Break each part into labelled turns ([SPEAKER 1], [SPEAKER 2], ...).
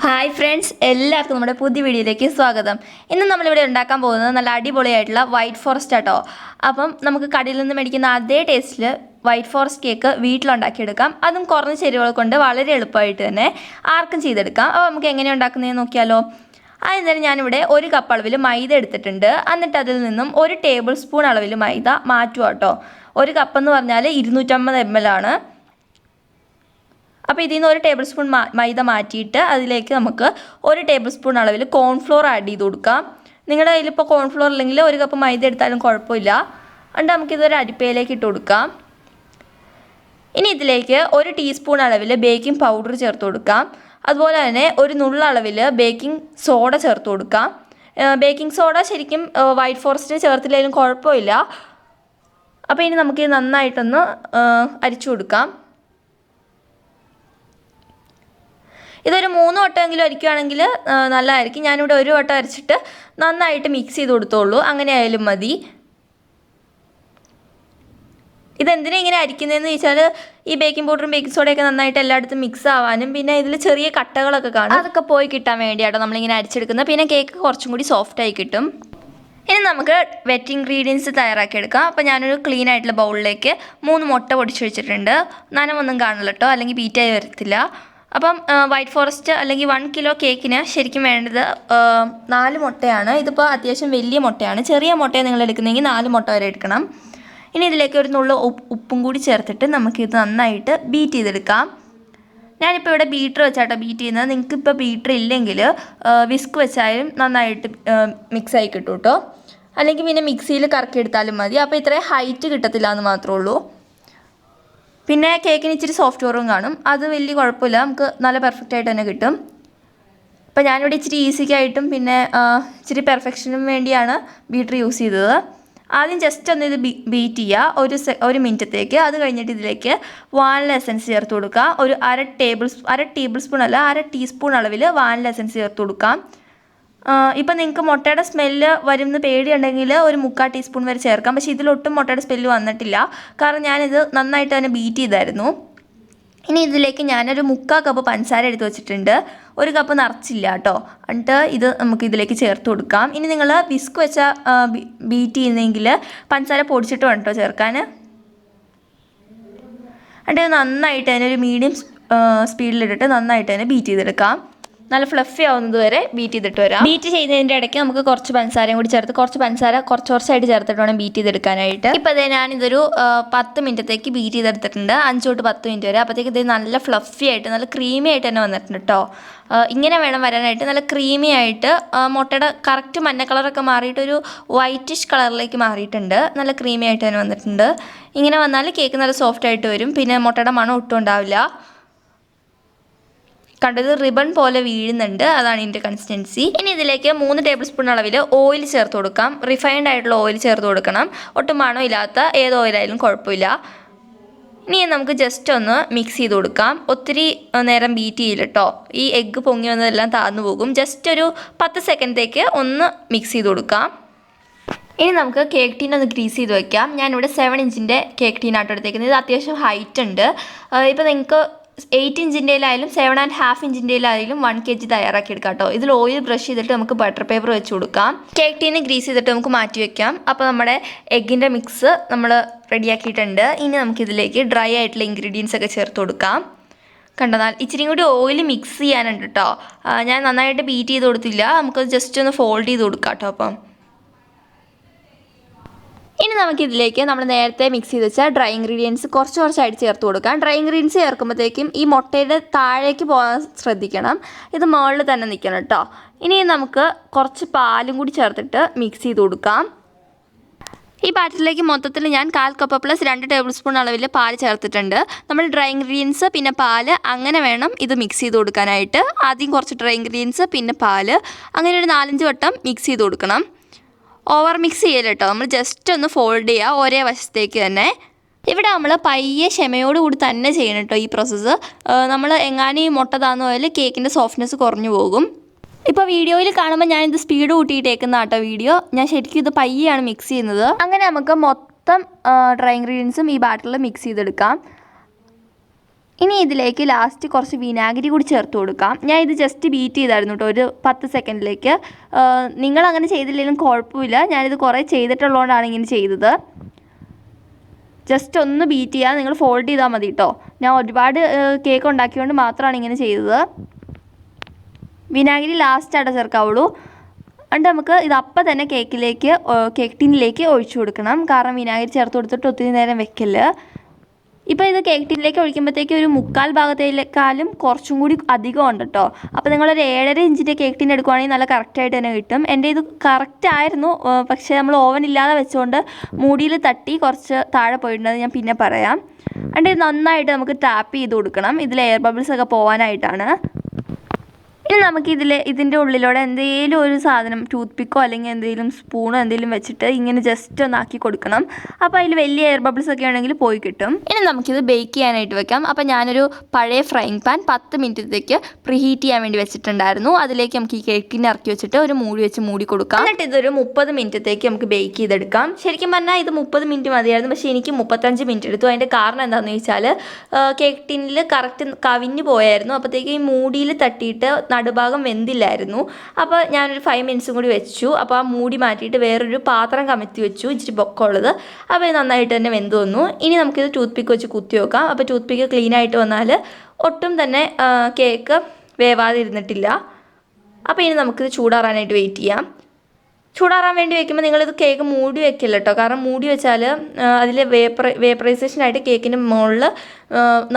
[SPEAKER 1] Hi friends, എല്ലാവർക്കും നമ്മുടെ പുതിയ വീഡിയോയിലേക്ക് സ്വാഗതം. ഇന്ന് നമ്മളിവിടെ ഉണ്ടാക്കാൻ പോകുന്നത് നല്ല അടിപൊളിയായിട്ടുള്ള വൈറ്റ് ഫോറസ്റ്റ് ആട്ടോ. അപ്പം നമുക്ക് കടയിൽ നിന്ന് മേടിക്കുന്ന അതേ ടേസ്റ്റിൽ വൈറ്റ് ഫോറസ്റ്റ് കേക്ക് വീട്ടിലുണ്ടാക്കിയെടുക്കാം. അതും കുറഞ്ഞ ചേരുവകൾ കൊണ്ട് വളരെ എളുപ്പമായിട്ട് തന്നെ ആർക്കും ചെയ്തെടുക്കാം. അപ്പോൾ നമുക്ക് എങ്ങനെ ഉണ്ടാക്കുന്നതെന്ന് നോക്കിയാലോ. ആദ്യം തന്നെ ഞാനിവിടെ 1 കപ്പ് അളവിൽ മൈദ എടുത്തിട്ടുണ്ട്. എന്നിട്ട് അതിൽ നിന്നും 1 ടേബിൾ സ്പൂൺ അളവിൽ മൈദ മാറ്റുക കേട്ടോ. 1 കപ്പ് എന്ന് പറഞ്ഞാൽ 250 ml ആണ്. അപ്പോൾ ഇതിൽ നിന്ന് 1 ടേബിൾ സ്പൂൺ മൈദ മാറ്റിയിട്ട് അതിലേക്ക് നമുക്ക് 1 ടേബിൾ സ്പൂൺ അളവിൽ കോൺഫ്ലോർ ആഡ് ചെയ്ത് കൊടുക്കാം. നിങ്ങളുടെ കയ്യിലിപ്പോൾ കോൺഫ്ലോർ ഇല്ലെങ്കിൽ 1 കപ്പ് മൈദ എടുത്താലും കുഴപ്പമില്ല. എന്നിട്ട് നമുക്കിതൊരു അരിപ്പയിലേക്ക് ഇട്ട് കൊടുക്കാം. ഇനി ഇതിലേക്ക് 1 ടീസ്പൂൺ അളവിൽ ബേക്കിംഗ് പൗഡർ ചേർത്ത് കൊടുക്കാം. അതുപോലെ തന്നെ 1 നുള്ള അളവിൽ ബേക്കിംഗ് സോഡ ചേർത്ത് കൊടുക്കാം. ബേക്കിംഗ് സോഡ ശരിക്കും വൈറ്റ് ഫോറസ്റ്റിന് ചേർത്തില്ലെങ്കിലും കുഴപ്പമില്ല. അപ്പോൾ ഇനി നമുക്ക് നന്നായിട്ടൊന്ന് അരിച്ചു കൊടുക്കാം. ഇതൊരു 3 വട്ടമെങ്കിലും അരിക്കുകയാണെങ്കിൽ നല്ലതായിരിക്കും. ഞാനിവിടെ 1 വട്ടം അരച്ചിട്ട് നന്നായിട്ട് മിക്സ് ചെയ്ത് കൊടുത്തോളൂ. അങ്ങനെ ആയാലും മതി. ഇതെന്തിനാണ് ഇങ്ങനെ അരിക്കുന്നതെന്ന് ചോദിച്ചാൽ ഈ ബേക്കിംഗ് പൗഡറും ബേക്കിംഗ് സോഡയൊക്കെ നന്നായിട്ട് എല്ലായിടത്തും മിക്സ് ആവാനും പിന്നെ ഇതിൽ ചെറിയ കട്ടകളൊക്കെ കാണും, അതൊക്കെ പോയി കിട്ടാൻ വേണ്ടിയാട്ടോ നമ്മളിങ്ങനെ അരിച്ചെടുക്കുന്നത്. പിന്നെ കേക്ക് കുറച്ചും കൂടി സോഫ്റ്റായി കിട്ടും. ഇനി നമുക്ക് വെറ്റ് ഇൻഗ്രീഡിയൻസ് തയ്യാറാക്കിയെടുക്കാം. അപ്പോൾ ഞാനൊരു ക്ലീൻ ആയിട്ടുള്ള ബൗളിലേക്ക് 3 മുട്ട പൊടിച്ച് വെച്ചിട്ടുണ്ട്. നനവൊന്നും കാണില്ല കേട്ടോ, അല്ലെങ്കിൽ ബീറ്റായി വരത്തില്ല. അപ്പം വൈറ്റ് ഫോറസ്റ്റ് അല്ലെങ്കിൽ 1 കിലോ കേക്കിന് ശരിക്കും വേണ്ടത് 4 മുട്ടയാണ്. ഇതിപ്പോൾ അത്യാവശ്യം വലിയ മുട്ടയാണ്. ചെറിയ മുട്ടയാണ് നിങ്ങൾ എടുക്കുന്നതെങ്കിൽ 4 മുട്ട വരെ എടുക്കണം. ഇനി ഇതിലേക്ക് ഒരു നുള്ള ഉപ്പും കൂടി ചേർത്തിട്ട് നമുക്കിത് നന്നായിട്ട് ബീറ്റ് ചെയ്തെടുക്കാം. ഞാനിപ്പോൾ ഇവിടെ ബീറ്റർ വെച്ചാട്ടോ ബീറ്റ് ചെയ്യുന്നത്. നിങ്ങൾക്കിപ്പോൾ ബീറ്റർ ഇല്ലെങ്കിൽ വിസ്ക് വെച്ചാലും നന്നായിട്ട് മിക്സായി കിട്ടും കേട്ടോ. അല്ലെങ്കിൽ പിന്നെ മിക്സിയിൽ കറക്കിയെടുത്താലും മതി. അപ്പോൾ ഇത്രയും ഹൈറ്റ് കിട്ടത്തില്ല എന്ന് മാത്രമേ ഉള്ളൂ. പിന്നെ കേക്കിന് ഇച്ചിരി സോഫ്റ്റ് കോറും കാണും, അത് വലിയ കുഴപ്പമില്ല, നമുക്ക് നല്ല പെർഫെക്റ്റ് ആയിട്ട് തന്നെ കിട്ടും. അപ്പോൾ ഞാനിവിടെ ഇച്ചിരി ഈസിക്കായിട്ടും പിന്നെ ഇച്ചിരി പെർഫെക്ഷനും വേണ്ടിയാണ് ബീറ്റർ യൂസ് ചെയ്തത്. ആദ്യം ജസ്റ്റ് ഒന്ന് ഇത് ബീറ്റ് ചെയ്യുക 1 മിനിറ്റത്തേക്ക്. അത് കഴിഞ്ഞിട്ട് ഇതിലേക്ക് വാനില എസൻസ് ചേർത്ത് കൊടുക്കുക. ഒരു അര ടേബിൾ സ്പൂൺ അല്ല, 1/2 ടീസ്പൂൺ അളവിൽ വാനില എസൻസ് ചേർത്ത് കൊടുക്കാം. ഇപ്പം നിങ്ങൾക്ക് മുട്ടയുടെ സ്മെല്ല് വരുമെന്ന് പേടിയുണ്ടെങ്കിൽ ഒരു 3/4 ടീസ്പൂൺ വരെ ചേർക്കാം. പക്ഷേ ഇതിലൊട്ടും മുട്ടയുടെ സ്മെല്ല് വന്നിട്ടില്ല, കാരണം ഞാനിത് നന്നായിട്ട് തന്നെ ബീറ്റ് ചെയ്തായിരുന്നു. ഇനി ഇതിലേക്ക് ഞാനൊരു 3/4 കപ്പ് പഞ്ചസാര എടുത്ത് വെച്ചിട്ടുണ്ട്. 1 കപ്പ് നിറച്ചില്ല കേട്ടോ. എന്നിട്ട് ഇത് നമുക്ക് ഇതിലേക്ക് ചേർത്ത് കൊടുക്കാം. ഇനി നിങ്ങൾ വിസ്ക് വെച്ച ബീറ്റ് ചെയ്യുന്നെങ്കിൽ പഞ്ചസാര പൊടിച്ചിട്ട് വേണം കേട്ടോ ചേർക്കാൻ. എന്നിട്ട് നന്നായിട്ട് തന്നെ ഒരു മീഡിയം സ്പീഡിലിട്ടിട്ട് നന്നായിട്ട് തന്നെ ബീറ്റ് ചെയ്തെടുക്കാം. നല്ല ഫ്ലഫി ആവുന്നത് വരെ ബീറ്റ് ചെയ്തിട്ട് വരാം. ബീറ്റ് ചെയ്യുന്നതിൻ്റെ ഇടയ്ക്ക് നമുക്ക് കുറച്ച് പഞ്ചസാരയും കൂടി ചേർത്ത് കുറച്ചായിട്ട് ചേർത്തിട്ട് വേണം ബീറ്റ് ചെയ്തെടുക്കാനായിട്ട്. ഇപ്പോൾ അതേ ഞാനിതൊരു 10 മിനിറ്റത്തേക്ക് ബീറ്റ് ചെയ്തെടുത്തിട്ടുണ്ട്, 5 തൊട്ട് 10 മിനിറ്റ് വരെ. അപ്പോഴത്തേക്ക് ഇത് നല്ല ഫ്ലഫി ആയിട്ട് നല്ല ക്രീമി ആയിട്ട് തന്നെ വന്നിട്ടുണ്ട് കേട്ടോ. ഇങ്ങനെ വേണം വരാനായിട്ട്, നല്ല ക്രീമി ആയിട്ട്. മുട്ടയുടെ കറക്റ്റ് മഞ്ഞ കളറൊക്കെ മാറിയിട്ട് ഒരു വൈറ്റിഷ് കളറിലേക്ക് മാറിയിട്ടുണ്ട്. നല്ല ക്രീമി ആയിട്ട് തന്നെ വന്നിട്ടുണ്ട്. ഇങ്ങനെ വന്നാൽ കേക്ക് നല്ല സോഫ്റ്റ് ആയിട്ട് വരും. പിന്നെ മുട്ടയുടെ മണം ഒട്ടും ഉണ്ടാവില്ല. കണ്ടത് റിബൺ പോലെ വീഴുന്നുണ്ട്, അതാണ് ഇതിൻ്റെ കൺസിസ്റ്റൻസി. ഇനി ഇതിലേക്ക് 3 ടേബിൾ സ്പൂൺ അളവിൽ ഓയിൽ ചേർത്ത് കൊടുക്കാം. റിഫൈൻഡ് ആയിട്ടുള്ള ഓയിൽ ചേർത്ത് കൊടുക്കണം. ഒട്ടും മണം ഇല്ലാത്ത ഏത് ഓയിലായാലും കുഴപ്പമില്ല. ഇനി നമുക്ക് ജസ്റ്റ് ഒന്ന് മിക്സ് ചെയ്ത് കൊടുക്കാം. ഒത്തിരി നേരം ബീറ്റ് ചെയ്യില്ല കേട്ടോ, ഈ എഗ്ഗ് പൊങ്ങി വന്നതെല്ലാം താഴ്ന്നു പോകും. ജസ്റ്റ് ഒരു 10 സെക്കൻഡത്തേക്ക് ഒന്ന് മിക്സ് ചെയ്ത് കൊടുക്കാം. ഇനി നമുക്ക് കേക്ക് ടീൻ ഒന്ന് ഗ്രീസ് ചെയ്ത് വയ്ക്കാം. ഞാനിവിടെ 7 ഇഞ്ചിൻ്റെ കേക്ക് ടീനായിട്ട് എടുത്തേക്കുന്നത്. ഇത് അത്യാവശ്യം ഹൈറ്റ് ഉണ്ട്. ഇപ്പോൾ നിങ്ങൾക്ക് 8 ഇഞ്ചിൻ്റെയിലായാലും 7.5 ഇഞ്ചിൻ്റെയിലായാലും 1 kg തയ്യാറാക്കി എടുക്കാം കേട്ടോ. ഇതിൽ ഓയിൽ ബ്രഷ് ചെയ്തിട്ട് നമുക്ക് ബട്ടർ പേപ്പർ വെച്ച് കൊടുക്കാം. കേക്ക് ടീന് ഗ്രീസ് ചെയ്തിട്ട് നമുക്ക് മാറ്റി വയ്ക്കാം. അപ്പോൾ നമ്മുടെ എഗ്ഗിൻ്റെ മിക്സ് നമ്മൾ റെഡിയാക്കിയിട്ടുണ്ട്. ഇനി നമുക്കിതിലേക്ക് ഡ്രൈ ആയിട്ടുള്ള ഇൻഗ്രീഡിയൻസ് ഒക്കെ ചേർത്ത് കൊടുക്കാം. കണ്ടതാൽ ഇച്ചിരി കൂടി ഓയിൽ മിക്സ് ചെയ്യാനുണ്ട് കേട്ടോ. ഞാൻ നന്നായിട്ട് ബീറ്റ് ചെയ്ത് കൊടുത്തില്ല, നമുക്ക് ജസ്റ്റ് ഒന്ന് ഫോൾഡ് ചെയ്ത് കൊടുക്കാം കേട്ടോ. അപ്പം ഇനി നമുക്കിതിലേക്ക് നമ്മൾ നേരത്തെ മിക്സ് ചെയ്ത് വെച്ചാൽ ഡ്രൈ ഇൻഗ്രീഡിയൻസ് കുറച്ചായിട്ട് ചേർത്ത് കൊടുക്കാം. ഡ്രൈ ഇൻഗ്രീഡിയൻസ് ചേർക്കുമ്പോഴത്തേക്കും ഈ മുട്ടയുടെ താഴേക്ക് പോകാൻ ശ്രദ്ധിക്കണം, ഇത് മുകളിൽ തന്നെ നിൽക്കണം കേട്ടോ. ഇനി നമുക്ക് കുറച്ച് പാലും കൂടി ചേർത്തിട്ട് മിക്സ് ചെയ്ത് കൊടുക്കാം. ഈ ബാറ്ററിലേക്ക് മൊത്തത്തിൽ ഞാൻ 1/4 കപ്പ് പ്ലസ് 2 ടേബിൾ സ്പൂൺ അളവിൽ പാൽ ചേർത്തിട്ടുണ്ട്. നമ്മൾ ഡ്രൈ ഇൻഗ്രീഡിയൻസ് പിന്നെ പാല് അങ്ങനെ വേണം ഇത് മിക്സ് ചെയ്ത് കൊടുക്കാനായിട്ട്. ആദ്യം കുറച്ച് ഡ്രൈ ഇൻഗ്രീഡിയൻസ് പിന്നെ പാല്, അങ്ങനെ ഒരു 4-5 വട്ടം മിക്സ് ചെയ്ത് കൊടുക്കണം. ഓവർ മിക്സ് ചെയ്യല്ല കേട്ടോ, നമ്മൾ ജസ്റ്റ് ഒന്ന് ഫോൾഡ് ചെയ്യുക ഒരേ വശത്തേക്ക് തന്നെ. ഇവിടെ നമ്മൾ പയ്യെ ക്ഷമയോടുകൂടി തന്നെ ചെയ്യണം കേട്ടോ ഈ പ്രോസസ്സ്. നമ്മൾ എങ്ങാനും മുട്ട താന്നു പോയാൽ കേക്കിൻ്റെ സോഫ്റ്റ്നെസ് കുറഞ്ഞു പോകും. ഇപ്പോൾ വീഡിയോയിൽ കാണുമ്പോൾ ഞാനിത് സ്പീഡ് കൂട്ടിയിട്ടേക്കുന്ന കേട്ടോ വീഡിയോ. ഞാൻ ശരിക്കും ഇത് പയ്യാണ് മിക്സ് ചെയ്യുന്നത്. അങ്ങനെ നമുക്ക് മൊത്തം ഡ്രൈ ഇൻഗ്രീഡിയൻസും ഈ ബാറ്ററിൽ മിക്സ് ചെയ്തെടുക്കാം. ഇനി ഇതിലേക്ക് ലാസ്റ്റ് കുറച്ച് വിനാഗിരി കൂടി ചേർത്ത് കൊടുക്കാം. ഞാൻ ഇത് ജസ്റ്റ് ബീറ്റ് ചെയ്തായിരുന്നു കേട്ടോ, ഒരു 10 സെക്കൻഡിലേക്ക്. നിങ്ങളങ്ങനെ ചെയ്തില്ലെങ്കിലും കുഴപ്പമില്ല, ഞാനിത് കുറേ ചെയ്തിട്ടുള്ളതുകൊണ്ടാണ് ഇങ്ങനെ ചെയ്തത്. ജസ്റ്റ് ഒന്ന് ബീറ്റ് ചെയ്യുക, നിങ്ങൾ ഫോൾഡ് ചെയ്താൽ മതി കേട്ടോ. ഞാൻ ഒരുപാട് കേക്ക് ഉണ്ടാക്കിയതുകൊണ്ട് മാത്രമാണ് ഇങ്ങനെ ചെയ്തത്. വിനാഗിരി ലാസ്റ്റായിട്ട് ചേർക്കാവുള്ളൂ. എന്നിട്ട് നമുക്ക് ഇത് അപ്പം തന്നെ കേക്ക് ടിന്നിലേക്ക് ഒഴിച്ചു കൊടുക്കണം. കാരണം വിനാഗിരി ചേർത്ത് കൊടുത്തിട്ട് ഒത്തിരി നേരം വെക്കല്. ഇപ്പോൾ ഇത് കേക്ക് ടിന്നിലേക്ക് ഒഴിക്കുമ്പോഴത്തേക്ക് ഒരു 3/4 ഭാഗത്തേക്കാളും കുറച്ചും കൂടി അധികം ഉണ്ട് കേട്ടോ. അപ്പോൾ നിങ്ങളൊരു 7.5 ഇഞ്ചിൻ്റെ കേക്ക് ടിൻ എടുക്കുവാണെങ്കിൽ നല്ല കറക്റ്റായിട്ട് തന്നെ കിട്ടും. എൻ്റെ ഇത് കറക്റ്റ് ആയിരുന്നു, പക്ഷേ നമ്മൾ ഓവൻ ഇല്ലാതെ വെച്ചുകൊണ്ട് മൂടിയിൽ തട്ടി കുറച്ച് താഴെ പോയിട്ടുണ്ടെന്ന് ഞാൻ പിന്നെ പറയാം. എന്നിട്ട് ഇത് നന്നായിട്ട് നമുക്ക് ടാപ്പ് ചെയ്ത് കൊടുക്കണം. ഇതിൽ എയർ ബബിൾസ് ഒക്കെ പോകാനായിട്ടാണ്. ഇനി നമുക്ക് ഇതിൻ്റെ ഉള്ളിലൂടെ എന്തെങ്കിലും ഒരു സാധനം, ടൂത്ത് പിക്കോ അല്ലെങ്കിൽ എന്തെങ്കിലും സ്പൂണോ എന്തെങ്കിലും വെച്ചിട്ട് ഇങ്ങനെ ജസ്റ്റ് ഒന്ന് ആക്കി കൊടുക്കണം. അപ്പോൾ അതിൽ വലിയ എയർ ബബിൾസ് ഒക്കെ ആണെങ്കിൽ പോയി കിട്ടും. ഇനി നമുക്കിത് ബേക്ക് ചെയ്യാനായിട്ട് വെക്കാം. അപ്പോൾ ഞാനൊരു പഴയ ഫ്രൈങ് പാൻ 10 മിനിറ്റത്തേക്ക് പ്രീഹീറ്റ് ചെയ്യാൻ വേണ്ടി വെച്ചിട്ടുണ്ടായിരുന്നു. അതിലേക്ക് നമുക്ക് ഈ കേക്കിനെ ഇറക്കി വെച്ചിട്ട് ഒരു മൂടി വെച്ച് മൂടി കൊടുക്കാം. എന്നിട്ട് ഇതൊരു 30 മിനിറ്റത്തേക്ക് നമുക്ക് ബേക്ക് ചെയ്തെടുക്കാം. ശരിക്കും പറഞ്ഞാൽ ഇത് 30 മിനിറ്റ് മതിയായിരുന്നു, പക്ഷേ എനിക്ക് 35 മിനിറ്റ് എടുത്തു. അതിൻ്റെ കാരണം എന്താണെന്ന് വെച്ചാൽ കേക്ക് ടിന്നിൽ കറക്റ്റ് കവിഞ്ഞ് പോയായിരുന്നു. അപ്പോഴത്തേക്ക് ഈ മൂടിയിൽ തട്ടിയിട്ട് നടുഭാഗം വെന്തില്ലായിരുന്നു. അപ്പോൾ ഞാനൊരു 5 മിനിറ്റ്സും കൂടി വെച്ചു. അപ്പോൾ ആ മൂടി മാറ്റിയിട്ട് വേറൊരു പാത്രം കമത്തി വെച്ചു, ഇച്ചിരി പൊക്കമുള്ളത്. അപ്പോൾ ഇത് നന്നായിട്ട് തന്നെ വെന്ത് വന്നു. ഇനി നമുക്കിത് ടൂത്ത് പിക്ക് വെച്ച് കുത്തി വെക്കാം. അപ്പോൾ ടൂത്ത് പിക്ക് ക്ലീൻ ആയിട്ട് വന്നാൽ ഒട്ടും തന്നെ കേക്ക് വേവാതെ ഇരുന്നിട്ടില്ല. അപ്പോൾ ഇനി നമുക്കിത് ചൂടാറാനായിട്ട് വെയിറ്റ് ചെയ്യാം. ചൂടാറാൻ വേണ്ടി വെക്കുമ്പോൾ നിങ്ങളിത് കേക്ക് മൂടി വെക്കില്ല കേട്ടോ. കാരണം മൂടി വെച്ചാൽ അതിൽ വേപ്പറൈസേഷനായിട്ട് കേക്കിൻ്റെ മുകളിൽ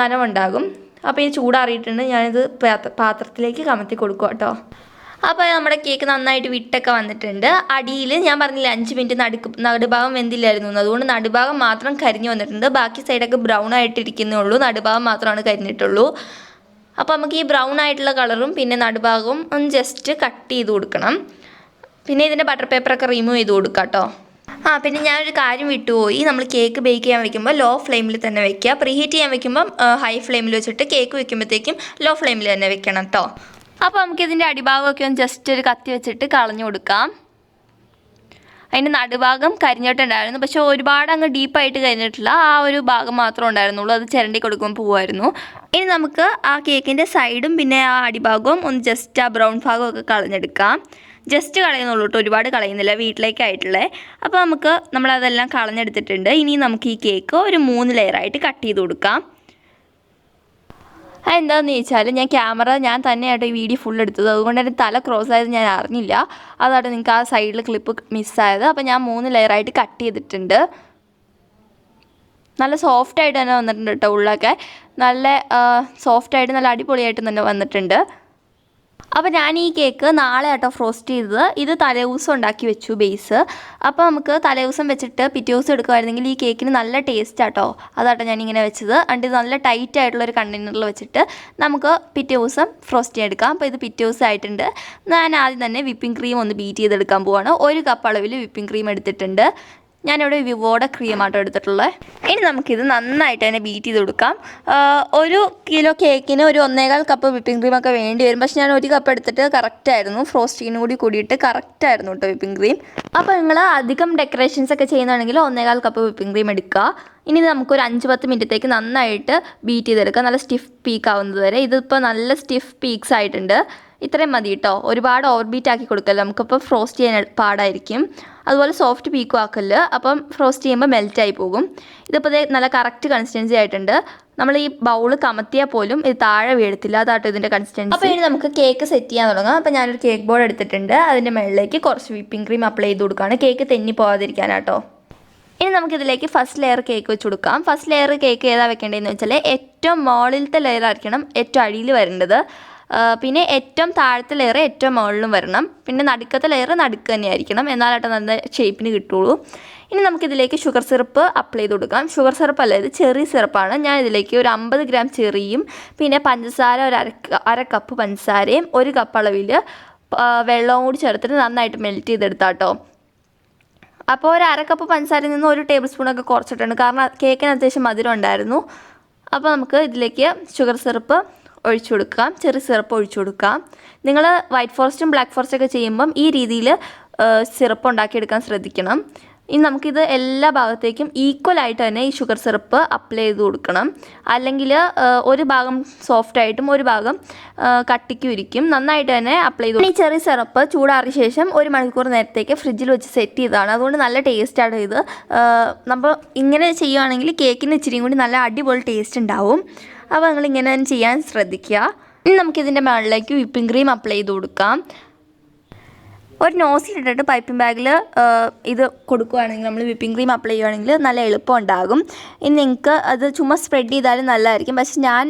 [SPEAKER 1] നനവുണ്ടാകും. അപ്പോൾ ഈ ചൂടാറിയിട്ടുണ്ട്, ഞാനിത് പാത്രത്തിലേക്ക് കമത്തി കൊടുക്കുക കേട്ടോ. അപ്പോൾ നമ്മുടെ കേക്ക് നന്നായിട്ട് വിട്ടൊക്കെ വന്നിട്ടുണ്ട്. അടിയിൽ ഞാൻ പറഞ്ഞില്ല 5 മിനിറ്റ് നടുഭാഗം വെന്തില്ലായിരുന്നു, അതുകൊണ്ട് നടുഭാഗം മാത്രം കരിഞ്ഞു വന്നിട്ടുണ്ട്. ബാക്കി സൈഡൊക്കെ ബ്രൗൺ ആയിട്ടിരിക്കുന്നേ ഉള്ളൂ, നടുഭാഗം മാത്രമാണ് കരിഞ്ഞിട്ടുള്ളൂ. അപ്പോൾ നമുക്ക് ഈ ബ്രൗൺ ആയിട്ടുള്ള കളറും പിന്നെ നടുഭാഗവും ഒന്ന് ജസ്റ്റ് കട്ട് ചെയ്ത് കൊടുക്കണം. പിന്നെ ഇതിൻ്റെ ബട്ടർ പേപ്പറൊക്കെ റിമൂവ് ചെയ്ത് കൊടുക്കാം കേട്ടോ. പിന്നെ ഞാനൊരു കാര്യം വിട്ടുപോയി. നമ്മൾ കേക്ക് ബേക്ക് ചെയ്യാൻ വെക്കുമ്പോൾ ലോ ഫ്ലെയിമിൽ തന്നെ വെക്കുക. പ്രീഹീറ്റ് ചെയ്യാൻ വെക്കുമ്പം ഹൈ ഫ്ലെയിമിൽ വെച്ചിട്ട് കേക്ക് വെക്കുമ്പോഴത്തേക്കും ലോ ഫ്ലെയിമിൽ തന്നെ വെക്കണം കേട്ടോ. അപ്പോൾ നമുക്കിതിൻ്റെ അടിഭാഗമൊക്കെ ഒന്ന് ജസ്റ്റ് ഒരു കത്തി വെച്ചിട്ട് കളഞ്ഞു കൊടുക്കാം. അതിൻ്റെ നടുഭാഗം കരിഞ്ഞിട്ടുണ്ടായിരുന്നു, പക്ഷേ ഒരുപാട് അങ്ങ് ഡീപ്പായിട്ട് കരിഞ്ഞിട്ടില്ല. ആ ഒരു ഭാഗം മാത്രമേ ഉണ്ടായിരുന്നുള്ളൂ, അത് ചിരണ്ടി കൊടുക്കുമ്പോൾ പോവായിരുന്നു. ഇനി നമുക്ക് ആ കേക്കിൻ്റെ സൈഡും പിന്നെ ആ അടിഭാഗവും ഒന്ന് ജസ്റ്റ് ആ ബ്രൗൺ ഭാഗമൊക്കെ കളഞ്ഞെടുക്കാം. ജസ്റ്റ് കളയുന്നുള്ളൂ കേട്ടോ, ഒരുപാട് കളയുന്നില്ല, വീട്ടിലേക്കായിട്ടുള്ളത്. അപ്പോൾ നമ്മളതെല്ലാം കളഞ്ഞെടുത്തിട്ടുണ്ട്. ഇനി നമുക്ക് ഈ കേക്ക് ഒരു 3 ലെയറായിട്ട് കട്ട് ചെയ്ത് കൊടുക്കാം. എന്താണെന്ന് ചോദിച്ചാൽ ഞാൻ തന്നെയായിട്ട് ഈ വീഡിയോ ഫുൾ എടുത്തത്, അതുകൊണ്ട് എൻ്റെ തല ക്രോസ് ആയത് ഞാൻ അറിഞ്ഞില്ല. അതാണ് നിങ്ങൾക്ക് ആ സൈഡിൽ ക്ലിപ്പ് മിസ്സായത്. അപ്പോൾ ഞാൻ 3 ലെയറായിട്ട് കട്ട് ചെയ്തിട്ടുണ്ട്. നല്ല സോഫ്റ്റായിട്ട് തന്നെ വന്നിട്ടുണ്ട് കേട്ടോ. ഉള്ളൊക്കെ നല്ല സോഫ്റ്റായിട്ട് നല്ല അടിപൊളിയായിട്ട് തന്നെ വന്നിട്ടുണ്ട്. അപ്പോൾ ഞാൻ ഈ കേക്ക് നാളെ ആട്ടോ ഫ്രോസ്റ്റ് ചെയ്തത്. ഇത് തലേദിവസം ഉണ്ടാക്കി വെച്ചു ബേസ്. അപ്പോൾ നമുക്ക് തലേദിവസം വെച്ചിട്ട് പിറ്റേ ദിവസം എടുക്കുമായിരുന്നെങ്കിൽ ഈ കേക്കിന് നല്ല ടേസ്റ്റ് ആട്ടോ. അതാട്ടോ ഞാനിങ്ങനെ വെച്ചത്. എന്നിട്ട് ഇത് നല്ല ടൈറ്റ് ആയിട്ടുള്ളൊരു കണ്ടെയ്നറിൽ വെച്ചിട്ട് നമുക്ക് പിറ്റേ ദിവസം ഫ്രോസ്റ്റ് ചെയ്തെടുക്കാം. അപ്പോൾ ഇത് പിറ്റേ ദിവസം ആയിട്ടുണ്ട്. ഞാൻ ആദ്യം തന്നെ വിപ്പിംഗ് ക്രീം ഒന്ന് ബീറ്റ് ചെയ്തെടുക്കാൻ പോവാണ്. 1 കപ്പ് അളവിൽ വിപ്പിംഗ് ക്രീം എടുത്തിട്ടുണ്ട്. ഞാനിവിടെ വിവോയുടെ ക്രീമാട്ടോ എടുത്തിട്ടുള്ളത്. ഇനി നമുക്കിത് നന്നായിട്ട് തന്നെ ബീറ്റ് ചെയ്ത് കൊടുക്കാം. 1 കിലോ കേക്കിന് ഒരു 1.25 കപ്പ് വിപ്പിംഗ് ക്രീമൊക്കെ വേണ്ടി വരും. പക്ഷേ ഞാൻ 1 കപ്പ് എടുത്തിട്ട് കറക്റ്റായിരുന്നു. ഫ്രോസ്റ്റിങ്ങിനും കൂടിയിട്ട് കറക്റ്റായിരുന്നു കേട്ടോ വിപ്പിംഗ് ക്രീം. അപ്പോൾ നിങ്ങൾ അധികം ഡെക്കറേഷൻസ് ഒക്കെ ചെയ്യുന്നതാണെങ്കിൽ 1.25 കപ്പ് വിപ്പിംഗ് ക്രീം എടുക്കുക. ഇനി നമുക്കൊരു 5-10 മിനിറ്റത്തേക്ക് നന്നായിട്ട് ബീറ്റ് ചെയ്തെടുക്കുക, നല്ല സ്റ്റിഫ് പീക്ക് ആവുന്നത് വരെ. ഇതിപ്പോൾ നല്ല സ്റ്റിഫ് പീക്സ് ആയിട്ടുണ്ട്. ഇത്രയും മതി കേട്ടോ, ഒരുപാട് ഓവർ ബീറ്റ് ആക്കി കൊടുക്കല്ല, നമുക്കിപ്പോൾ ഫ്രോസ്റ്റ് ചെയ്യാൻ പാടായിരിക്കും. അതുപോലെ സോഫ്റ്റ് പീക്കും ആക്കല്ല, അപ്പം ഫ്രോസ്റ്റ് ചെയ്യുമ്പോൾ മെൽറ്റായി പോകും. ഇതിപ്പോൾ നല്ല കറക്റ്റ് കൺസിസ്റ്റൻസി ആയിട്ടുണ്ട്. നമ്മൾ ഈ ബൗൾ കമത്തിയാൽ പോലും ഇത് താഴെ വീഴത്തില്ല, അതാട്ടോ ഇതിൻ്റെ കൺസിസ്റ്റൻസി. അപ്പോൾ ഇനി നമുക്ക് കേക്ക് സെറ്റ് ചെയ്യാൻ തുടങ്ങാം. അപ്പോൾ ഞാനൊരു കേക്ക് ബോർഡ് എടുത്തിട്ടുണ്ട്. അതിൻ്റെ മുകളിലേക്ക് കുറച്ച് വിപ്പിംഗ് ക്രീം അപ്ലൈ ചെയ്ത് കൊടുക്കുകയാണ്, കേക്ക് തെന്നി പോകാതിരിക്കാനാട്ടോ. ഇനി നമുക്കിതിലേക്ക് ഫസ്റ്റ് ലെയർ കേക്ക് വെച്ച് കൊടുക്കാം. ഫസ്റ്റ് ലെയർ കേക്ക് ഏതാ വെക്കേണ്ടതെന്ന് വെച്ചാൽ ഏറ്റവും മുകളിലത്തെ ലെയർ ആയിരിക്കണം ഏറ്റവും അടിയിൽ വരേണ്ടത്. പിന്നെ ഏറ്റവും താഴത്തെ ലെയർ ഏറ്റവും മുകളിലും വരണം. പിന്നെ നടുക്കത്തെ ലെയർ നടുക്ക് തന്നെ ആയിരിക്കണം, എന്നാലായിട്ട് നല്ല ഷേപ്പിന് കിട്ടുള്ളൂ. ഇനി നമുക്കിതിലേക്ക് ഷുഗർ സിറപ്പ് അപ്ലൈ ചെയ്ത് കൊടുക്കാം. ഷുഗർ സിറപ്പ് അല്ല, ഇത് ചെറി സിറപ്പാണ്. ഞാൻ ഇതിലേക്ക് ഒരു 50 ഗ്രാം ചെറിയും പിന്നെ പഞ്ചസാര ഒരു അര കപ്പ് പഞ്ചസാരയും 1 കപ്പ് അളവിൽ വെള്ളവും കൂടി ചേർത്തിട്ട് നന്നായിട്ട് മെൽറ്റ് ചെയ്തെടുത്താട്ടോ. അപ്പോൾ ഒരു അര കപ്പ് പഞ്ചസാരയിൽ നിന്ന് 1 ടേബിൾ സ്പൂണൊക്കെ കുറച്ചിട്ടുണ്ട്, കാരണം കേക്കിന് അത്യാവശ്യം മധുരം ഉണ്ടായിരുന്നു. അപ്പോൾ നമുക്ക് ഇതിലേക്ക് ഷുഗർ സിറപ്പ് ഒഴിച്ചു കൊടുക്കാം, ചെറി സിറപ്പ് ഒഴിച്ചു കൊടുക്കാം. നിങ്ങൾ വൈറ്റ് ഫോറസ്റ്റും ബ്ലാക്ക് ഫോറസ്റ്റൊക്കെ ചെയ്യുമ്പം ഈ രീതിയിൽ സിറപ്പ് ഉണ്ടാക്കിയെടുക്കാൻ ശ്രദ്ധിക്കണം. ഇനി നമുക്കിത് എല്ലാ ഭാഗത്തേക്കും ഈക്വലായിട്ട് തന്നെ ഈ ഷുഗർ സിറപ്പ് അപ്ലൈ ചെയ്ത് കൊടുക്കണം. അല്ലെങ്കിൽ ഒരു ഭാഗം സോഫ്റ്റായിട്ടും ഒരു ഭാഗം കട്ടിക്കും ഇരിക്കും. നന്നായിട്ട് തന്നെ അപ്ലൈ ചെയ്ത്. ഈ ചെറിയ സിറപ്പ് ചൂടാറിയ ശേഷം 1 മണിക്കൂർ നേരത്തേക്ക് ഫ്രിഡ്ജിൽ വെച്ച് സെറ്റ് ചെയ്തതാണ്. അതുകൊണ്ട് നല്ല ടേസ്റ്റാണ് ഇത്. നമ്മൾ ഇങ്ങനെ ചെയ്യുകയാണെങ്കിൽ കേക്കിന് ഇച്ചിരിയും കൂടി നല്ല അടിപൊളി ടേസ്റ്റ് ഉണ്ടാവും. അപ്പോൾ നിങ്ങൾ ഇങ്ങനെ തന്നെ ചെയ്യാൻ ശ്രദ്ധിക്കുക. ഇനി നമുക്കിതിൻ്റെ മുകളിലേക്ക് വിപ്പിംഗ് ക്രീം അപ്ലൈ ചെയ്ത് കൊടുക്കാം. ഒരു നോസിലിട്ടിട്ട് പൈപ്പിംഗ് ബാഗിൽ ഇത് കൊടുക്കുകയാണെങ്കിൽ നമ്മൾ വിപ്പിംഗ് ക്രീം അപ്ലൈ ചെയ്യുകയാണെങ്കിൽ നല്ല എളുപ്പം ഉണ്ടാകും. ഇനി നിങ്ങൾക്ക് അത് ചുമ്മാ സ്പ്രെഡ് ചെയ്താലും നല്ലതായിരിക്കും. പക്ഷെ ഞാൻ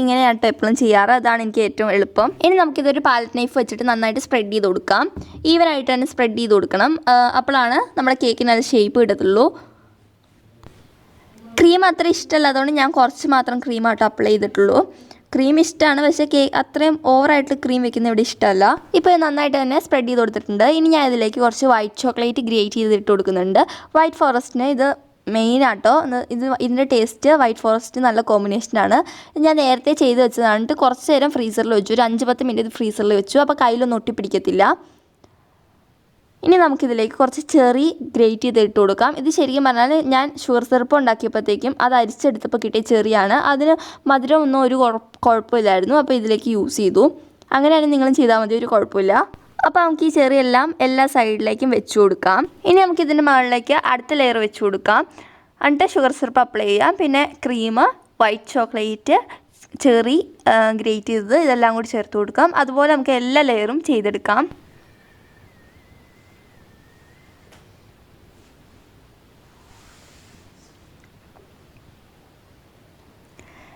[SPEAKER 1] ഇങ്ങനെയാണ് എപ്പോഴും ചെയ്യാറ്. അതാണ് എനിക്ക് ഏറ്റവും എളുപ്പം. ഇനി നമുക്കിതൊരു പാലറ്റ് നൈഫ് വെച്ചിട്ട് നന്നായിട്ട് സ്പ്രെഡ് ചെയ്ത് കൊടുക്കാം. ഈവനായിട്ട് തന്നെ സ്പ്രെഡ് ചെയ്ത് കൊടുക്കണം. അപ്പോഴാണ് നമ്മുടെ കേക്കിന് അത് ഷേപ്പ് കിട്ടത്തുള്ളൂ. ക്രീം അത്ര ഇഷ്ടമല്ല, അതുകൊണ്ട് ഞാൻ കുറച്ച് മാത്രം ക്രീമായിട്ട് അപ്ലൈ ചെയ്തിട്ടുള്ളൂ. ക്രീം ഇഷ്ടമാണ്, പക്ഷേ കേക്ക് അത്രയും ഓവറായിട്ട് ക്രീം വെക്കുന്ന ഇവിടെ ഇഷ്ടമല്ല. ഇപ്പോൾ നന്നായിട്ട് തന്നെ സ്പ്രെഡ് ചെയ്ത് കൊടുത്തിട്ടുണ്ട്. ഇനി ഞാൻ ഇതിലേക്ക് കുറച്ച് വൈറ്റ് ചോക്ലേറ്റ് ഗ്രേറ്റ് ചെയ്തിട്ട് കൊടുക്കുന്നുണ്ട്. വൈറ്റ് ഫോറസ്റ്റിന് ഇത് മെയിനാട്ടോ. ഇതിൻ്റെ ടേസ്റ്റ് വൈറ്റ് ഫോറസ്റ്റ് നല്ല കോമ്പിനേഷനാണ്. ഞാൻ നേരത്തെ ചെയ്ത് വെച്ചതാണ്. കുറച്ച് നേരം ഫ്രീസറിൽ വെച്ചു, ഒരു 5-10 മിനിറ്റ് ഫ്രീസറിൽ വെച്ചു. അപ്പോൾ കയ്യിലൊന്നും ഒട്ടിപ്പിടിക്കത്തില്ല. ഇനി നമുക്കിതിലേക്ക് കുറച്ച് ചെറി ഗ്രേറ്റ് ചെയ്തിട്ട് കൊടുക്കാം. ഇത് ശരിക്കും പറഞ്ഞാൽ ഞാൻ ഷുഗർ സിറപ്പ് ഉണ്ടാക്കിയപ്പോഴത്തേക്കും അത് അരിച്ചെടുത്തപ്പോൾ കിട്ടിയ ചെറിയാണ്. അതിന് മധുരമൊന്നും ഒരു കുഴപ്പമില്ലായിരുന്നു. അപ്പോൾ ഇതിലേക്ക് യൂസ് ചെയ്തു. അങ്ങനെയാണ് നിങ്ങളും ചെയ്താൽ മതി, ഒരു കുഴപ്പമില്ല. അപ്പോൾ നമുക്ക് ഈ ചെറിയെല്ലാം എല്ലാ സൈഡിലേക്കും വെച്ച് കൊടുക്കാം. ഇനി നമുക്കിതിൻ്റെ മുകളിലേക്ക് അടുത്ത ലെയർ വെച്ച് കൊടുക്കാം. എന്നിട്ട് ഷുഗർ സിറപ്പ് അപ്ലൈ ചെയ്യാം. പിന്നെ cream, white chocolate, cherry great ചെയ്തത് ഇതെല്ലാം കൂടി ചേർത്ത് കൊടുക്കാം. അതുപോലെ നമുക്ക് എല്ലാ ലെയറും ചെയ്തെടുക്കാം.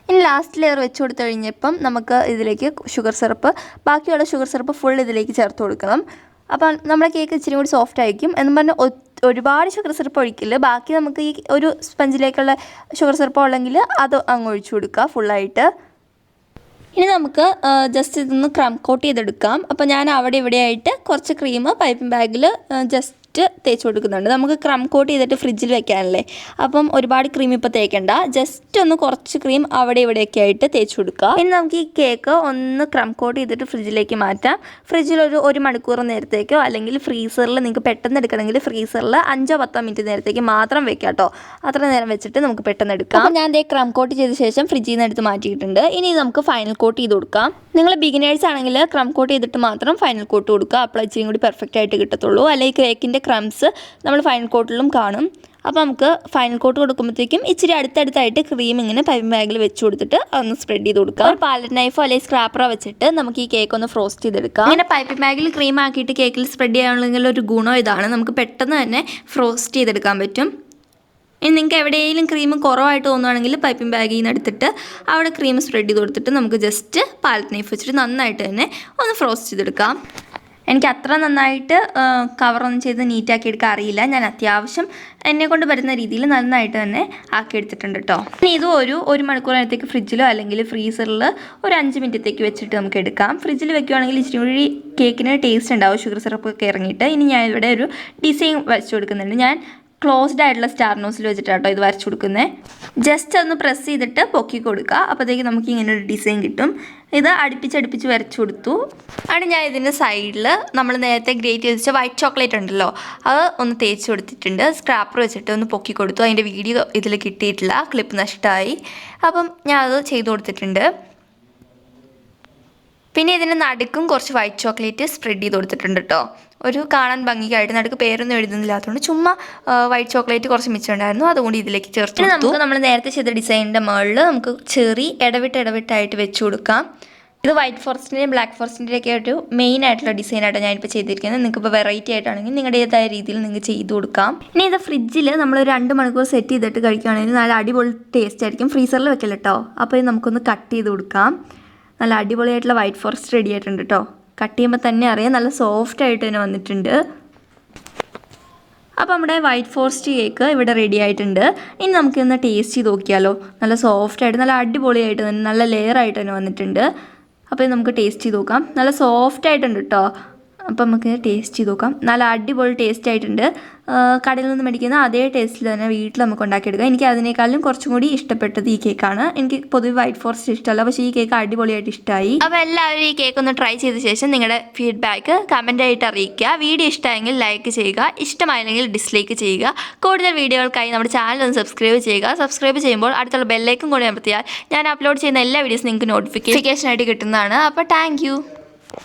[SPEAKER 1] ഇനി ലാസ്റ്റ് ലെയർ വെച്ച് കൊടുത്തു കഴിഞ്ഞപ്പം നമുക്ക് ഇതിലേക്ക് ഷുഗർ സിറപ്പ്, ബാക്കിയുള്ള ഷുഗർ സിറപ്പ് ഫുൾ ഇതിലേക്ക് ചേർത്ത് കൊടുക്കണം. അപ്പം നമ്മുടെ കേക്ക് ഇച്ചിരി കൂടി സോഫ്റ്റ് ആയിരിക്കും. എന്നും പറഞ്ഞാൽ ഒരുപാട് ഷുഗർ സിറപ്പ് ഒഴിക്കില്ല. ബാക്കി നമുക്ക് ഈ ഒരു സ്പഞ്ചിലേക്കുള്ള ഷുഗർ സിറപ്പ് ഉള്ളെങ്കിൽ അത് അങ്ങ് ഒഴിച്ചു കൊടുക്കുക ഫുള്ളായിട്ട്. ഇനി നമുക്ക് ജസ്റ്റ് ഇതൊന്ന് ക്രം കോട്ട് ചെയ്തെടുക്കാം. അപ്പോൾ ഞാൻ അവിടെ ഇവിടെയായിട്ട് കുറച്ച് ക്രീം പൈപ്പിംഗ് ബാഗിൽ ജസ്റ്റ് തേച്ച് കൊടുക്കുന്നുണ്ട്. നമുക്ക് ക്രം കോട്ട് ചെയ്തിട്ട് ഫ്രിഡ്ജിൽ വെക്കാനല്ലേ, അപ്പം ഒരുപാട് ക്രീം ഇപ്പോൾ തേക്കണ്ട. ജസ്റ്റ് ഒന്ന് കുറച്ച് ക്രീം അവിടെ ഇവിടെയൊക്കെ ആയിട്ട് തേച്ച് കൊടുക്കുക. ഇനി നമുക്ക് ഈ കേക്ക് ഒന്ന് ക്രം കോട്ട് ചെയ്തിട്ട് ഫ്രിഡ്ജിലേക്ക് മാറ്റാം. ഫ്രിഡ്ജിൽ ഒരു 1 മണിക്കൂർ നേരത്തേക്കോ അല്ലെങ്കിൽ ഫ്രീസറിൽ നിങ്ങൾക്ക് പെട്ടെന്ന് എടുക്കണമെങ്കിൽ ഫ്രീസറിൽ 5-10 മിനിറ്റ് നേരത്തേക്ക് മാത്രം വെക്കാം കേട്ടോ. അത്ര നേരം വെച്ചിട്ട് നമുക്ക് പെട്ടെന്ന് എടുക്കാം. ഞാൻ ദേ ക്രം കോട്ട് ചെയ്ത ശേഷം ഫ്രിഡ്ജിൽ നിന്ന് എടുത്ത് മാറ്റിയിട്ടുണ്ട്. ഇനി നമുക്ക് ഫൈനൽ കോട്ട് ചെയ്ത് കൊടുക്കാം. നിങ്ങൾ ബിഗിനേഴ്സ് ആണെങ്കിൽ ക്രം കോട്ട് ചെയ്തിട്ട് മാത്രം ഫൈനൽ കോട്ട് കൊടുക്കുക. അപ്പോൾ ഇച്ചിരി കൂടി പെർഫെക്റ്റ് ആയിട്ട് കിട്ടത്തുള്ളൂ. അല്ലെങ്കിൽ കേക്കിൻ്റെ ക്രംസ് നമ്മൾ ഫൈനൽ കോട്ടിലും കാണും. അപ്പോൾ നമുക്ക് ഫൈനൽ കോട്ട് കൊടുക്കുമ്പോഴത്തേക്കും ഇച്ചിരി അടുത്തടുത്തായിട്ട് ക്രീം ഇങ്ങനെ പൈപ്പിംഗ് ബാഗിൽ വെച്ച് കൊടുത്തിട്ട് അതൊന്ന് സ്പ്രെഡ് ചെയ്ത് കൊടുക്കുക. ഒരു പാലറ്റ് നൈഫോ അല്ലെങ്കിൽ സ്ക്രാപ്പറോ വെച്ചിട്ട് നമുക്ക് ഈ കേക്ക് ഒന്ന് ഫ്രോസ്റ്റ് ചെയ്തെടുക്കാം. ഇങ്ങനെ പൈപ്പിംഗ് ബാഗിൽ ക്രീം ആക്കിയിട്ട് കേക്കിൽ സ്പ്രെഡ് ചെയ്യാനുള്ള ഒരു ഗുണം ഇതാണ്, നമുക്ക് പെട്ടെന്ന് തന്നെ ഫ്രോസ്റ്റ് ചെയ്തെടുക്കാൻ പറ്റും. ഇനി നിങ്ങൾക്ക് എവിടെയെങ്കിലും ക്രീം കുറവായിട്ട് തോന്നുകയാണെങ്കിൽ പൈപ്പിംഗ് ബാഗിൽ നിന്ന് എടുത്തിട്ട് അവിടെ ക്രീം സ്പ്രെഡ് ചെയ്ത് കൊടുത്തിട്ട് നമുക്ക് ജസ്റ്റ് പാലറ്റ് നൈഫ് വെച്ചിട്ട് നന്നായിട്ട് തന്നെ ഒന്ന് ഫ്രോസ്റ്റ് ചെയ്തെടുക്കാം. എനിക്ക് അത്ര നന്നായിട്ട് കവറൊന്നും ചെയ്ത് നീറ്റാക്കി എടുക്കാൻ അറിയില്ല. ഞാൻ അത്യാവശ്യം എന്നെക്കൊണ്ട് വരുന്ന രീതിയിൽ നന്നായിട്ട് തന്നെ ആക്കിയെടുത്തിട്ടുണ്ട് കേട്ടോ. ഇനി ഇത് ഒരു മണിക്കൂർ നേരത്തേക്ക് ഫ്രിഡ്ജിലോ അല്ലെങ്കിൽ ഫ്രീസറിൽ ഒരു 5 മിനിറ്റത്തേക്ക് വെച്ചിട്ട് നമുക്ക് എടുക്കാം. ഫ്രിഡ്ജിൽ വെക്കുകയാണെങ്കിൽ ഇച്ചിരി കൂടി കേക്കിന് ടേസ്റ്റ് ഉണ്ടാവും ഷുഗർ സിറപ്പൊക്കെ ഇറങ്ങിയിട്ട്. ഇനി ഞാൻ ഇവിടെ ഒരു ഡിസൈൻ വരച്ച് കൊടുക്കുന്നുണ്ട്. ഞാൻ ക്ലോസ്ഡ് ആയിട്ടുള്ള സ്റ്റാർ നോസിൽ വെച്ചിട്ടാട്ടോ ഇത് വരച്ചു കൊടുക്കുന്നത്. ജസ്റ്റ് ഒന്ന് പ്രസ് ചെയ്തിട്ട് പൊക്കി കൊടുക്കുക. അപ്പോഴത്തേക്ക് നമുക്ക് ഇങ്ങനെ ഒരു ഡിസൈൻ കിട്ടും. ഇത് അടുപ്പിച്ചടുപ്പിച്ച് വരച്ചു കൊടുത്തു. ആണ് ഞാൻ ഇതിൻ്റെ സൈഡിൽ നമ്മൾ നേരത്തെ ഗ്രേറ്റ് ചെയ്ത് വെച്ച വൈറ്റ് ചോക്ലേറ്റ് ഉണ്ടല്ലോ, അത് ഒന്ന് തേച്ച് കൊടുത്തിട്ടുണ്ട്. സ്ക്രാപ്പർ വെച്ചിട്ട് ഒന്ന് പൊക്കി കൊടുത്തു. അതിൻ്റെ വീഡിയോ ഇതിൽ കിട്ടിയിട്ടില്ല, ക്ലിപ്പ് നഷ്ടമായി. അപ്പം ഞാൻ അത് ചെയ്ത് കൊടുത്തിട്ടുണ്ട്. പിന്നെ ഇതിൻ്റെ നടുക്കും കുറച്ച് വൈറ്റ് ചോക്ലേറ്റ് സ്പ്രെഡ് ചെയ്ത് കൊടുത്തിട്ടുണ്ട് കേട്ടോ. ഒരു കാണാൻ ഭംഗിയായിട്ട്. നടുക്ക് പേരൊന്നും എഴുതുന്നില്ലാത്തതുകൊണ്ട് ചുമ്മാ വൈറ്റ് ചോക്ലേറ്റ് കുറച്ച് മിച്ചമുണ്ടായിരുന്നു, അതുകൊണ്ട് ഇതിലേക്ക് ചേർത്ത് കൊടുത്തു. നമുക്ക് നമ്മൾ നേരത്തെ ചെയ്ത ഡിസൈനിൻ്റെ മുകളിൽ നമുക്ക് ചെറി ഇടവിട്ടായിട്ട് വെച്ച് കൊടുക്കാം. ഇത് വൈറ്റ് ഫോറസ്റ്റിൻ്റെയും ബ്ലാക്ക് ഫോറസ്റ്റിൻ്റെയൊക്കെ ഒരു മെയിൻ ആയിട്ടുള്ള ഡിസൈനായിട്ടാണ് ഞാനിപ്പോൾ ചെയ്തിരിക്കുന്നത്. നിങ്ങൾക്കിപ്പോൾ വെറൈറ്റി ആയിട്ടാണെങ്കിൽ നിങ്ങളുടേതായ രീതിയിൽ നിങ്ങൾക്ക് ചെയ്ത് കൊടുക്കാം. ഇനി ഇത് ഫ്രിഡ്ജിൽ നമ്മൾ 2 മണിക്കൂർ സെറ്റ് ചെയ്തിട്ട് കഴിക്കുകയാണെങ്കിൽ നല്ല അടിപൊളി ടേസ്റ്റ് ആയിരിക്കും. ഫ്രീസറിൽ വെക്കില്ല കേട്ടോ. അപ്പോൾ ഇത് നമുക്കൊന്ന് കട്ട് ചെയ്ത് കൊടുക്കാം. നല്ല അടിപൊളിയായിട്ടുള്ള വൈറ്റ് ഫോറസ്റ്റ് റെഡി ആയിട്ടുണ്ട് കേട്ടോ. കട്ട് ചെയ്യുമ്പോൾ തന്നെ അറിയാം നല്ല സോഫ്റ്റ് ആയിട്ട് തന്നെ വന്നിട്ടുണ്ട്. അപ്പോൾ നമ്മുടെ വൈറ്റ് ഫോറസ്റ്റ് കേക്ക് ഇവിടെ റെഡി ആയിട്ടുണ്ട്. ഇനി നമുക്കിന്ന് ടേസ്റ്റ് ചെയ്ത് നോക്കിയാലോ. നല്ല സോഫ്റ്റായിട്ട് നല്ല അടിപൊളിയായിട്ട് തന്നെ നല്ല ലെയർ ആയിട്ട് തന്നെ വന്നിട്ടുണ്ട്. അപ്പോൾ നമുക്ക് ടേസ്റ്റ് ചെയ്ത് നോക്കാം. നല്ല സോഫ്റ്റ് ആയിട്ടുണ്ട് കേട്ടോ. അപ്പം നമുക്ക് ടേസ്റ്റ് ചെയ്ത് നോക്കാം. നല്ല അടിപൊളി ടേസ്റ്റ് ആയിട്ടുണ്ട്. കടയിൽ നിന്ന് മേടിക്കുന്ന അതേ ടേസ്റ്റിൽ തന്നെ വീട്ടിൽ നമുക്ക് ഉണ്ടാക്കിയെടുക്കാം. എനിക്ക് അതിനേക്കാളും കുറച്ചും കൂടി ഇഷ്ടപ്പെട്ടത് ഈ കേക്കാണ്. എനിക്ക് പൊതുവെ വൈറ്റ് ഫോറസ്റ്റ് ഇഷ്ടമല്ല, പക്ഷേ ഈ കേക്ക് അടിപൊളിയായിട്ട് ഇഷ്ടമായി. അപ്പോൾ എല്ലാവരും ഈ കേക്ക് ഒന്ന് ട്രൈ ചെയ്ത ശേഷം നിങ്ങളുടെ ഫീഡ്ബാക്ക് കമൻ്റായിട്ട് അറിയിക്കുക. വീഡിയോ ഇഷ്ടമായെങ്കിൽ ലൈക്ക് ചെയ്യുക, ഇഷ്ടമായില്ലെങ്കിൽ ഡിസ്ലൈക്ക് ചെയ്യുക. കൂടുതൽ വീഡിയോകൾക്കായി നമ്മുടെ ചാനൽ ഒന്ന് സബ്സ്ക്രൈബ് ചെയ്യുക. സബ്സ്ക്രൈബ് ചെയ്യുമ്പോൾ അടുത്തുള്ള ബെല്ലൈക്കൺ കൂടി അമർത്തിയാൽ ഞാൻ അപ്ലോഡ് ചെയ്യുന്ന എല്ലാ വീഡിയോസും നിങ്ങൾക്ക് നോട്ടിഫിക്കേഷനായിട്ട് കിട്ടുന്നതാണ്. അപ്പോൾ താങ്ക്